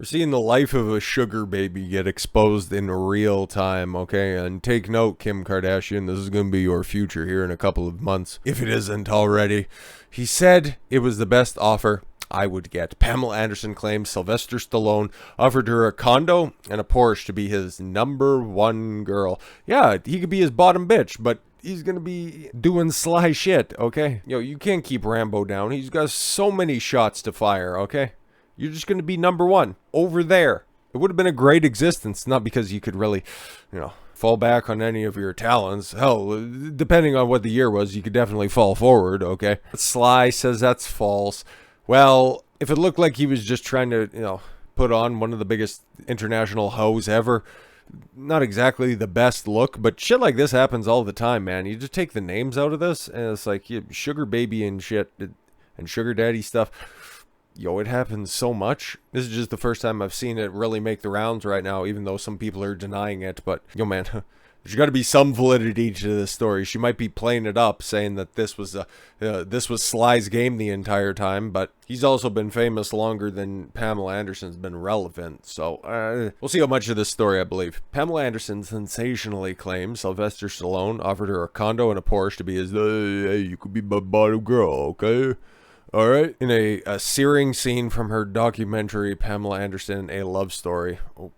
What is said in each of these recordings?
We're seeing the life of a sugar baby get exposed in real time, okay? And take note, Kim Kardashian, this is going to be your future here in a couple of months, if it isn't already. He said it was the best offer I would get. Pamela Anderson claims Sylvester Stallone offered her a condo and a Porsche to be his number one girl. Yeah, he could be his bottom bitch, but he's gonna be doing sly shit, okay? Yo, you can't keep Rambo down. He's got so many shots to fire, okay? You're just gonna be number one over there. It would have been a great existence, not because you could really, fall back on any of your talents. Hell, depending on what the year was, you could definitely fall forward, okay? But Sly says that's false. Well, if it looked like he was just trying to, put on one of the biggest international hoes ever, not exactly the best look, but shit like this happens all the time, man. You just take the names out of this, and it's like sugar baby and shit, and sugar daddy stuff. Yo, it happens so much. This is just the first time I've seen it really make the rounds right now, even though some people are denying it. But, yo, man, there's got to be some validity to this story. She might be playing it up, saying that this was Sly's game the entire time, but he's also been famous longer than Pamela Anderson's been relevant. So, we'll see how much of this story I believe. Pamela Anderson sensationally claims Sylvester Stallone offered her a condo and a Porsche to be his, hey, you could be my bottom girl, okay? All right. In a searing scene from her documentary, Pamela Anderson, A Love Story. Oh,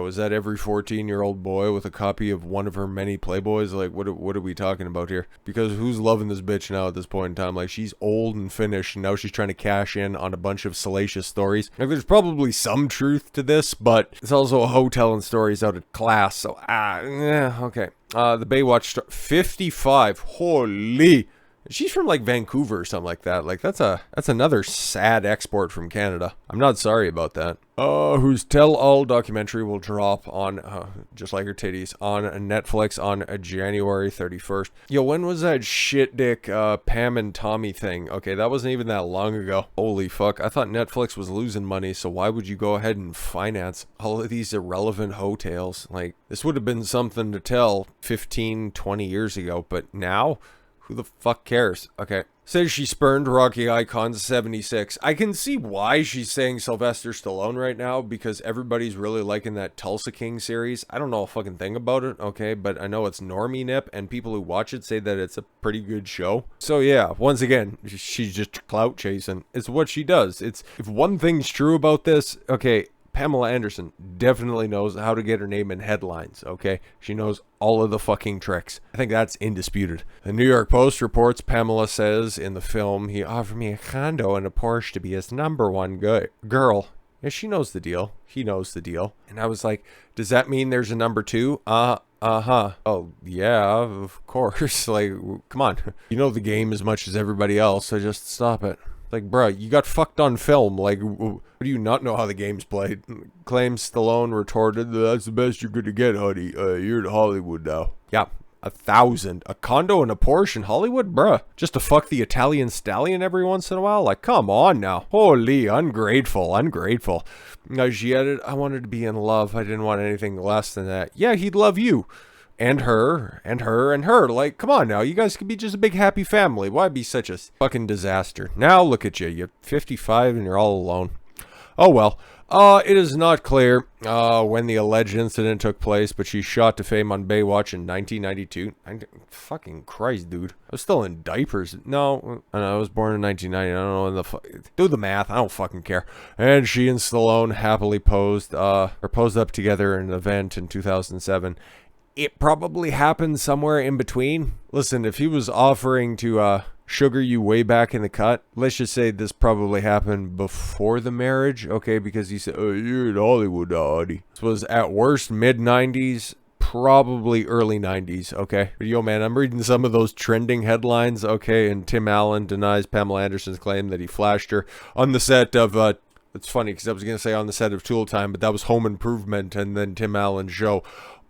is that every 14-year-old boy with a copy of one of her many Playboys? Like, what are we talking about here? Because who's loving this bitch now at this point in time? Like, she's old and finished, and now she's trying to cash in on a bunch of salacious stories. Like, there's probably some truth to this, but it's also a hoe telling stories out of class. So, okay. The Baywatch star, 55. Holy. She's from like Vancouver or something like that. Like that's another sad export from Canada. I'm not sorry about that. Whose tell-all documentary will drop on, just like her titties, on Netflix on January 31st. Yo, when was that shit dick Pam and Tommy thing? Okay, that wasn't even that long ago. Holy fuck, I thought Netflix was losing money, so why would you go ahead and finance all of these irrelevant hotels? Like, this would have been something to tell 15, 20 years ago, but now? Who the fuck cares? Okay. Says she spurned Rocky Icon 76. I can see why she's saying Sylvester Stallone right now, because everybody's really liking that Tulsa King series. I don't know a fucking thing about it, okay, but I know it's normie nip, and people who watch it say that it's a pretty good show. So yeah, once again, she's just clout chasing. It's what she does. If one thing's true about this, okay, Pamela Anderson definitely knows how to get her name in headlines, okay? She knows all of the fucking tricks. I think that's indisputed. The New York Post reports Pamela says in the film, he offered me a condo and a Porsche to be his number one girl. Yeah, she knows the deal. He knows the deal. And I was like, does that mean there's a number two? Uh-huh. Oh, yeah, of course. Like, come on. You know the game as much as everybody else, so just stop it. Like, bruh, you got fucked on film. Like, do you not know how the game's played? Claims Stallone retorted, that's the best you're gonna get, honey. You're in Hollywood now. Yeah, 1,000. A condo and a Porsche in Hollywood? Bruh. Just to fuck the Italian stallion every once in a while? Like, come on now. Holy, ungrateful. Now, she added, I wanted to be in love. I didn't want anything less than that. Yeah, he'd love you. And her, and her, and her. Like, come on now. You guys could be just a big happy family. Why be such a fucking disaster? Now look at you. You're 55 and you're all alone. Oh well. It is not clear when the alleged incident took place, but she shot to fame on Baywatch in 1992. Fucking Christ, dude. I was still in diapers. No, I was born in 1990. I don't know when the fuck. Do the math. I don't fucking care. And she and Stallone happily posed up together in an event in 2007. It probably happened somewhere in between. Listen, if he was offering to sugar you way back in the cut, let's just say this probably happened before the marriage, okay? Because he said, oh, you're in Hollywood, honey. This was at worst mid-90s, probably early 90s, okay? But yo, man, I'm reading some of those trending headlines, okay? And Tim Allen denies Pamela Anderson's claim that he flashed her on the set of... it's funny, because I was going to say on the set of Tool Time, but that was Home Improvement, and then Tim Allen's show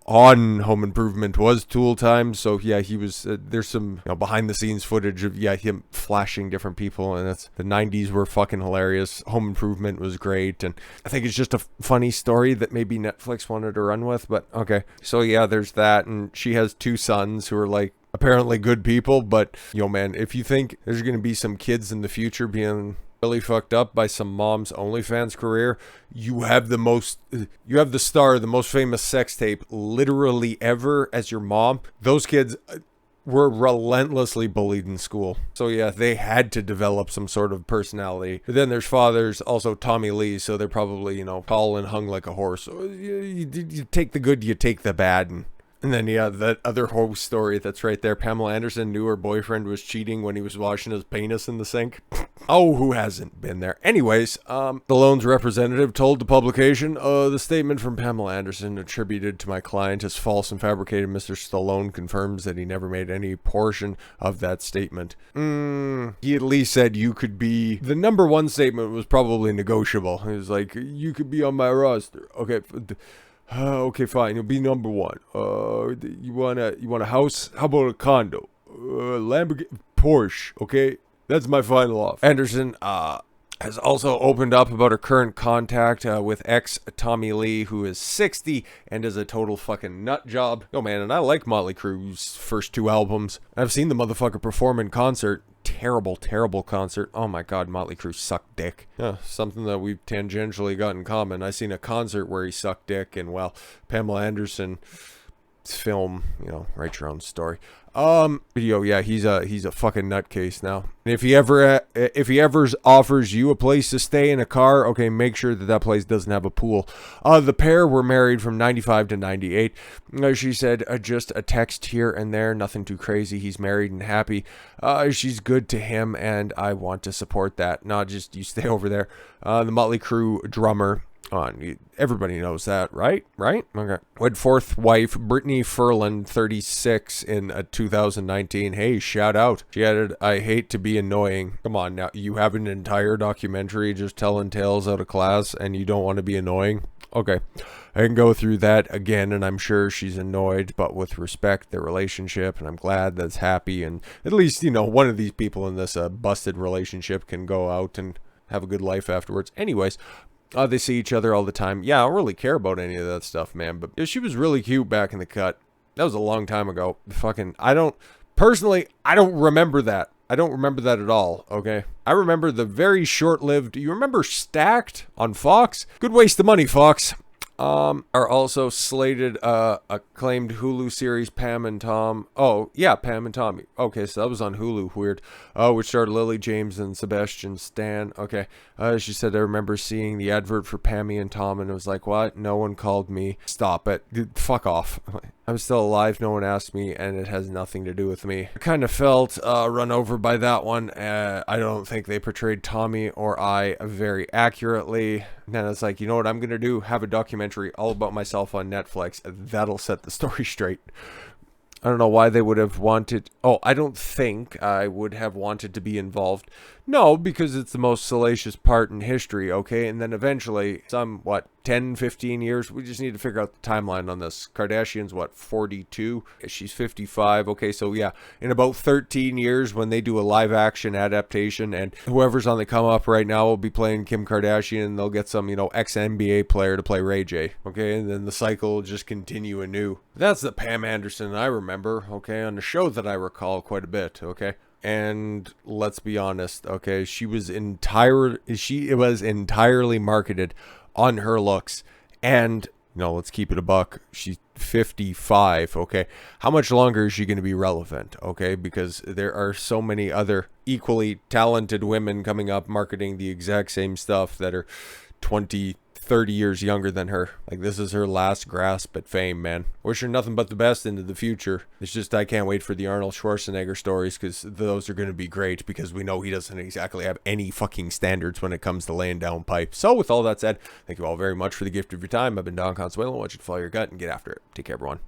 on Home Improvement was Tool Time. So yeah, he was there's some behind the scenes footage of him flashing different people, and that's the 90s were fucking hilarious. Home Improvement was great, and I think it's just a funny story that maybe Netflix wanted to run with. But okay, so yeah, there's that, and she has two sons who are like apparently good people. But man, if you think there's gonna be some kids in the future being really fucked up by some mom's OnlyFans career. You have the star of the most famous sex tape literally ever as your mom. Those kids were relentlessly bullied in school. So yeah, they had to develop some sort of personality. But then there's fathers, also Tommy Lee, so they're probably, tall and hung like a horse. So you take the good, you take the bad. And then, yeah, that other whole story that's right there. Pamela Anderson knew her boyfriend was cheating when he was washing his penis in the sink. Oh, who hasn't been there? Anyways, Stallone's representative told the publication, the statement from Pamela Anderson attributed to my client is false and fabricated. Mr. Stallone confirms that he never made any portion of that statement. He at least said you could be... The number one statement was probably negotiable. He was like, you could be on my roster. Okay, okay, fine. You'll be number one. You want a house? How about a condo? Lamborghini, Porche. Okay, that's my final offer. Anderson has also opened up about her current contact with ex Tommy Lee, who is 60 and is a total fucking nut job. Oh man, and I like Motley Crue's first 2 albums. I've seen the motherfucker perform in concert. Terrible concert. Oh my god, Motley Crue sucked dick. Yeah, something that we've tangentially got in common. I seen a concert where he sucked dick, and well, Pamela Anderson film, write your own story. Yeah, he's a fucking nutcase now. And if he ever offers you a place to stay in a car, okay, make sure that place doesn't have a pool. The pair were married from 95 to 98. She said, just a text here and there, nothing too crazy. He's married and happy. She's good to him, and I want to support that. Not just you stay over there. The Motley Crue drummer. Everybody knows that, right? Okay. Wed fourth wife, Brittany Furlan, 36, in 2019. Hey, shout out. She added, I hate to be annoying. Come on now, you have an entire documentary just telling tales out of class and you don't want to be annoying? Okay. I can go through that again, and I'm sure she's annoyed, but with respect, their relationship, and I'm glad that's happy, and at least, one of these people in this busted relationship can go out and have a good life afterwards. Anyways, they see each other all the time. Yeah, I don't really care about any of that stuff, man. But she was really cute back in the cut. That was a long time ago. I don't remember that. I don't remember that at all, okay? I remember the very short-lived... You remember Stacked on Fox? Good waste of money, Fox. Are also slated acclaimed Hulu series Pam and Tom. Oh, yeah, Pam and Tommy. Okay, so that was on Hulu. Weird. Which starred Lily James and Sebastian Stan. Okay. She said, I remember seeing the advert for Pammy and Tom, and it was like, what? No one called me. Stop it. Dude, fuck off. I'm still alive. No one asked me, and it has nothing to do with me. I kind of felt run over by that one. I don't think they portrayed Tommy or I very accurately. And then it's like, you know what I'm going to do? Have a documentary all about myself on Netflix. That'll set the story straight. I don't know why they would have wanted... Oh, I don't think I would have wanted to be involved. No, because it's the most salacious part in history, okay? And then eventually, 10, 15 years, we just need to figure out the timeline on this. Kardashian's, 42? She's 55. Okay, so yeah, in about 13 years, when they do a live-action adaptation, and whoever's on the come-up right now will be playing Kim Kardashian, and they'll get some, ex-NBA player to play Ray J, okay? And then the cycle will just continue anew. That's the Pam Anderson I remember, okay? On the show that I recall quite a bit, okay? And let's be honest, okay, it was entirely marketed on her looks. And let's keep it a buck. She's 55, okay? How much longer is she going to be relevant, okay? Because there are so many other equally talented women coming up marketing the exact same stuff that are 20, 30 years younger than her. Like, this is her last grasp at fame, man. Wish her nothing but the best into the future. It's just I can't wait for the Arnold Schwarzenegger stories, because those are going to be great, because we know he doesn't exactly have any fucking standards when it comes to laying down pipe. So with all that said, thank you all very much for the gift of your time. I've been Don Consuelo. I want you to follow your gut and get after it. Take care, everyone.